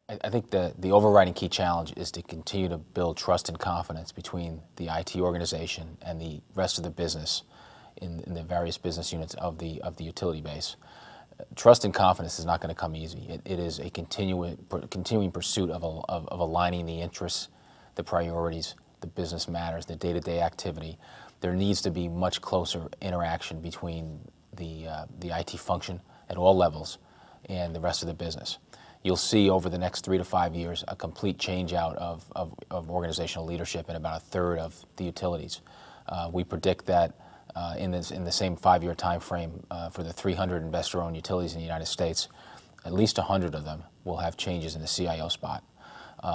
I think the overriding key challenge is to continue to build trust and confidence between the IT organization and the rest of the business in the various business units of the utility base. Trust and confidence is not going to come easy. It is a continuing pursuit of aligning the interests, the priorities, the business matters, the day-to-day activity. There needs to be much closer interaction between the IT function at all levels and the rest of the business. You'll see over the next 3 to 5 years a complete change out of organizational leadership in about a third of the utilities. We predict that in the same 5-year time frame for the 300 investor-owned utilities in the United States, at least 100 of them will have changes in the CIO spot.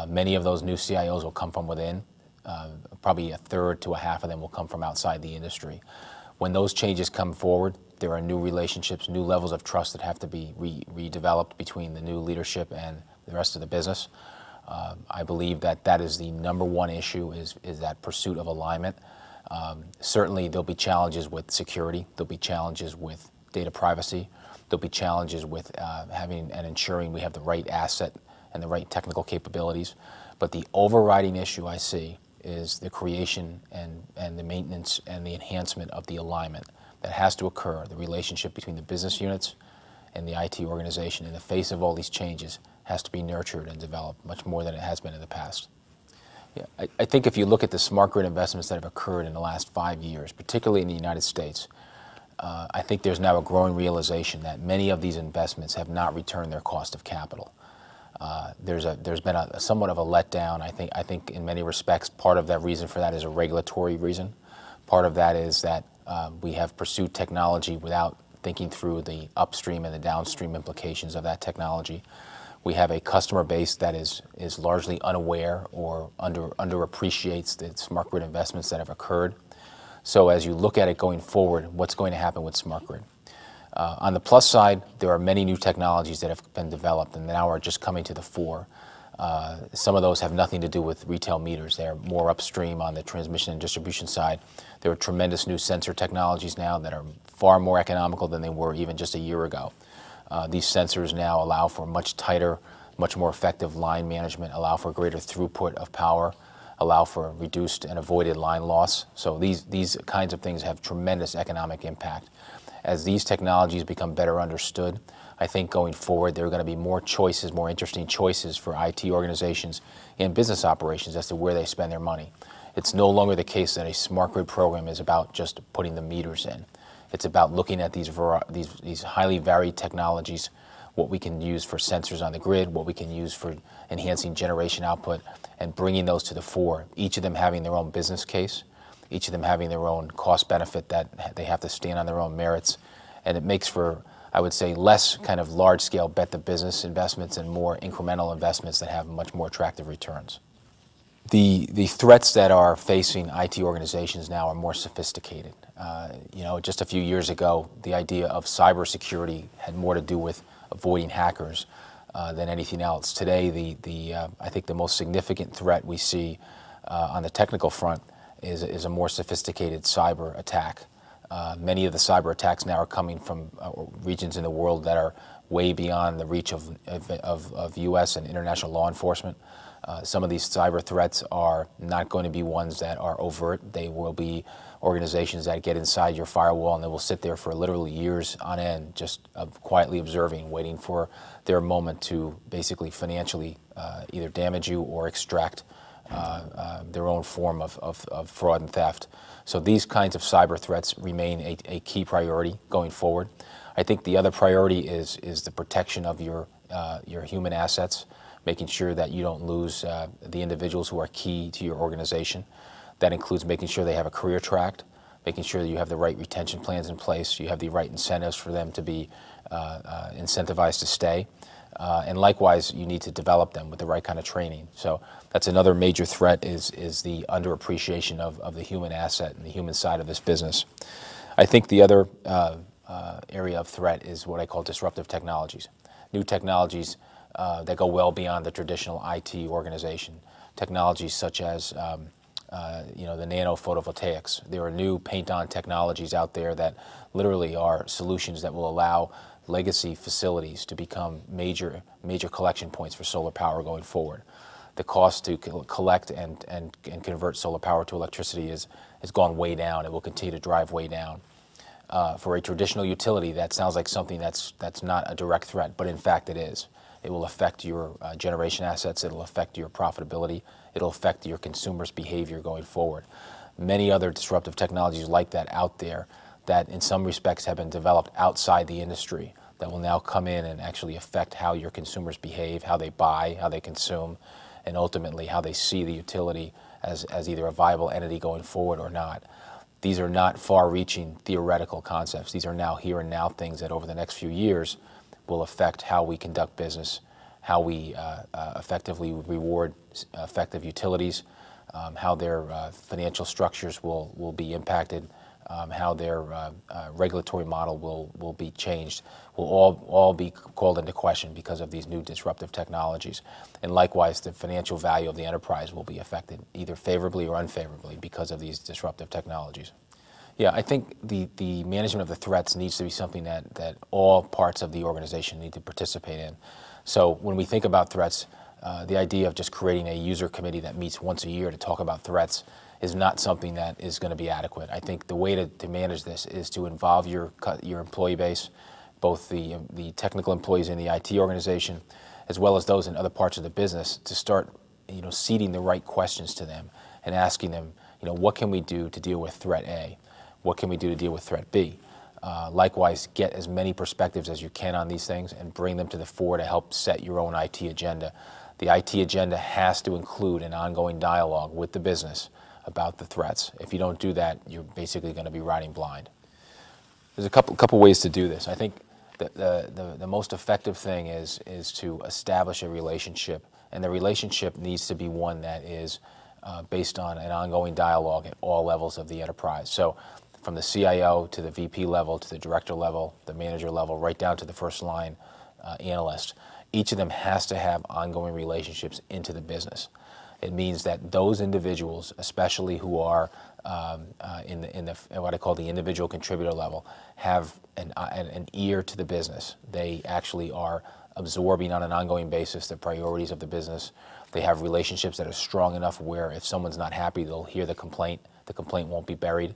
Many of those new CIOs will come from within. Probably a third to a half of them will come from outside the industry. When those changes come forward, there are new relationships, new levels of trust that have to be redeveloped between the new leadership and the rest of the business. I believe that is the number one issue, is that pursuit of alignment. Certainly there'll be challenges with security, there'll be challenges with data privacy, there'll be challenges with having and ensuring we have the right asset and the right technical capabilities. But the overriding issue I see is the creation and the maintenance and the enhancement of the alignment that has to occur. The relationship between the business units and the IT organization in the face of all these changes has to be nurtured and developed much more than it has been in the past. Yeah, I think if you look at the smart grid investments that have occurred in the last 5 years, particularly in the United States, I think there's now a growing realization that many of these investments have not returned their cost of capital. There's been somewhat of a letdown. I think in many respects, part of that reason for that is a regulatory reason. Part of that is that we have pursued technology without thinking through the upstream and the downstream implications of that technology. We have a customer base that is largely unaware or underappreciates the smart grid investments that have occurred. So as you look at it going forward, what's going to happen with smart grid? On the plus side, there are many new technologies that have been developed and now are just coming to the fore. Some of those have nothing to do with retail meters. They're more upstream on the transmission and distribution side. There are tremendous new sensor technologies now that are far more economical than they were even just a year ago. These sensors now allow for much tighter, much more effective line management, allow for greater throughput of power, allow for reduced and avoided line loss. So these kinds of things have tremendous economic impact. As these technologies become better understood, I think going forward there are going to be more choices, more interesting choices for IT organizations and business operations as to where they spend their money. It's no longer the case that a smart grid program is about just putting the meters in. It's about looking at these highly varied technologies, what we can use for sensors on the grid, what we can use for enhancing generation output, and bringing those to the fore, each of them having their own business case, each of them having their own cost benefit that they have to stand on their own merits. And it makes for, I would say, less kind of large-scale bet-the-business investments and more incremental investments that have much more attractive returns. The threats that are facing IT organizations now are more sophisticated. Just a few years ago, the idea of cybersecurity had more to do with avoiding hackers than anything else. Today, I think the most significant threat we see on the technical front is a more sophisticated cyber attack. Many of the cyber attacks now are coming from regions in the world that are way beyond the reach of U.S. and international law enforcement. Some of these cyber threats are not going to be ones that are overt. They will be organizations that get inside your firewall and they will sit there for literally years on end, just quietly observing, waiting for their moment to basically financially either damage you or extract their own form of fraud and theft. So these kinds of cyber threats remain a key priority going forward. I think the other priority is the protection of your human assets, making sure that you don't lose the individuals who are key to your organization. That includes making sure they have a career track, making sure that you have the right retention plans in place, you have the right incentives for them to be incentivized to stay. And likewise, you need to develop them with the right kind of training. So that's another major threat is the underappreciation of the human asset and the human side of this business. I think the other area of threat is what I call disruptive technologies. New technologies that go well beyond the traditional IT organization. Technologies such as the nano photovoltaics. There are new paint-on technologies out there that literally are solutions that will allow legacy facilities to become major collection points for solar power going forward. The cost to collect and convert solar power to electricity has gone way down. It will continue to drive way down. For a traditional utility, that sounds like something that's not a direct threat, but in fact it is. It will affect your generation assets. It will affect your profitability. It will affect your consumers' behavior going forward. Many other disruptive technologies like that out there that in some respects have been developed outside the industry that will now come in and actually affect how your consumers behave, how they buy, how they consume, and ultimately how they see the utility as either a viable entity going forward or not. These are not far-reaching theoretical concepts. These are now here and now things that over the next few years will affect how we conduct business, how we effectively reward effective utilities, how their financial structures will be impacted, how their regulatory model will be changed, will all be called into question because of these new disruptive technologies. And likewise, the financial value of the enterprise will be affected either favorably or unfavorably because of these disruptive technologies. Yeah, I think the management of the threats needs to be something that all parts of the organization need to participate in. So when we think about threats, the idea of just creating a user committee that meets once a year to talk about threats is not something that is going to be adequate. I think the way to manage this is to involve your employee base, both the technical employees in the IT organization, as well as those in other parts of the business, to start seeding the right questions to them and asking them, what can we do to deal with threat A? What can we do to deal with threat B? Likewise, get as many perspectives as you can on these things and bring them to the fore to help set your own IT agenda. The IT agenda has to include an ongoing dialogue with the business about the threats. If you don't do that, you're basically going to be riding blind. There's a couple ways to do this. I think the most effective thing is to establish a relationship, and the relationship needs to be one that is based on an ongoing dialogue at all levels of the enterprise. So from the CIO to the VP level, to the director level, the manager level, right down to the first line analyst, each of them has to have ongoing relationships into the business. It means that those individuals, especially who are in what I call the individual contributor level, have an ear to the business. They actually are absorbing on an ongoing basis the priorities of the business. They have relationships that are strong enough where if someone's not happy, they'll hear the complaint. The complaint won't be buried.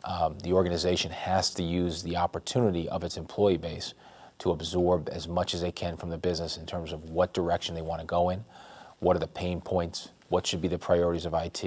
The organization has to use the opportunity of its employee base to absorb as much as they can from the business in terms of what direction they want to go in, what are the pain points, what should be the priorities of IT,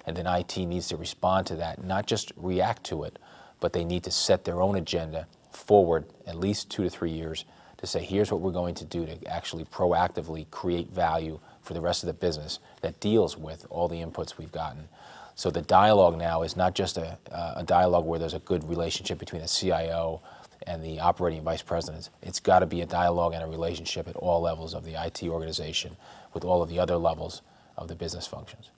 and then IT needs to respond to that, not just react to it, but they need to set their own agenda forward at least 2 to 3 years to say, here's what we're going to do to actually proactively create value for the rest of the business that deals with all the inputs we've gotten. So the dialogue now is not just a dialogue where there's a good relationship between the CIO and the operating vice presidents. It's got to be a dialogue and a relationship at all levels of the IT organization with all of the other levels of the business functions.